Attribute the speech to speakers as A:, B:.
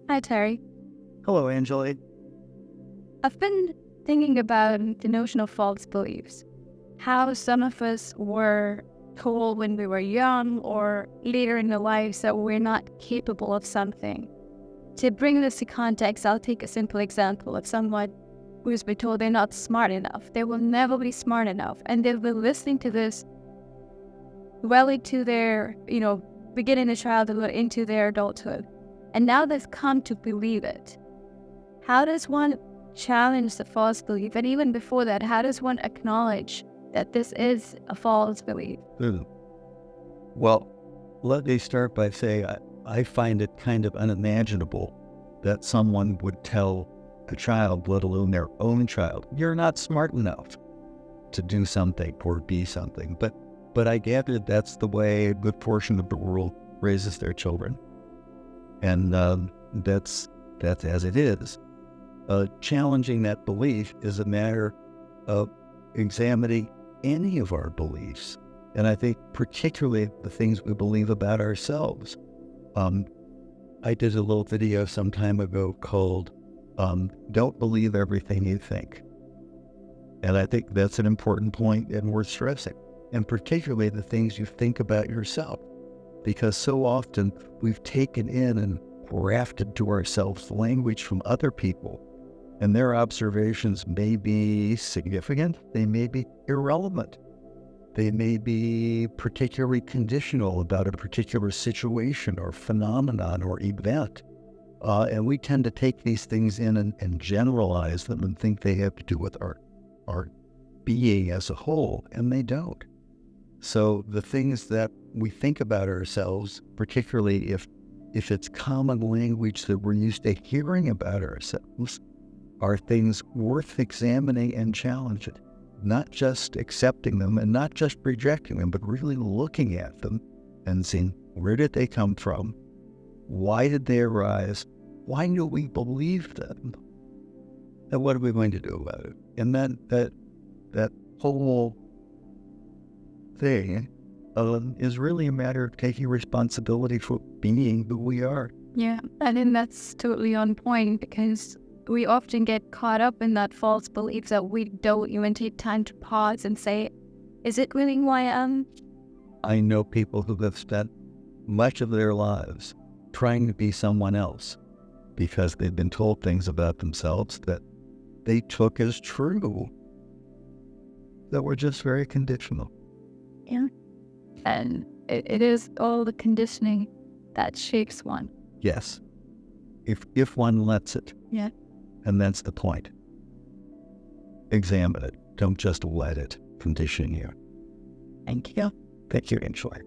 A: Hi, Terry.
B: Hello, Angela.
A: I've been thinking about the notion of false beliefs. How some of us were told when we were young or later in our lives that we're not capable of something. To bring this to context, I'll take a simple example of someone who's been told they're not smart enough. They will never be smart enough. And they've been listening to this well into their, beginning of childhood into their adulthood. And now they've come to believe it. How does one challenge the false belief? And even before that, how does one acknowledge that this is a false belief?
B: Well, let me start by saying I find it kind of unimaginable that someone would tell a child, let alone their own child, you're not smart enough to do something or be something. But I gather that's the way a good portion of the world raises their children. And that's as it is. Challenging that belief is a matter of examining any of our beliefs. And I think particularly the things we believe about ourselves. I did a little video some time ago called Don't Believe Everything You Think. And I think that's an important point and worth stressing. And particularly the things you think about yourself. Because so often we've taken in and grafted to ourselves language from other people. And their observations may be significant, they may be irrelevant. They may be particularly conditional about a particular situation or phenomenon or event. And we tend to take these things in and generalize them and think they have to do with our being as a whole, and they don't. So the things that we think about ourselves, particularly if it's common language that we're used to hearing about ourselves, are things worth examining and challenging. Not just accepting them and not just rejecting them, but really looking at them and seeing where did they come from? Why did they arise? Why do we believe them? And what are we going to do about it? And that whole thing is really a matter of taking responsibility for being who we are.
A: Yeah, I think that's totally on point, because we often get caught up in that false belief that we don't even take time to pause and say, is it really who I am?
B: I know people who have spent much of their lives trying to be someone else because they've been told things about themselves that they took as true that were just very conditional.
A: Yeah. And it is all the conditioning that shapes one.
B: Yes. If one lets it.
A: Yeah.
B: And that's the point. Examine it. Don't just let it condition you.
A: Thank you.
B: Thank you, Angela.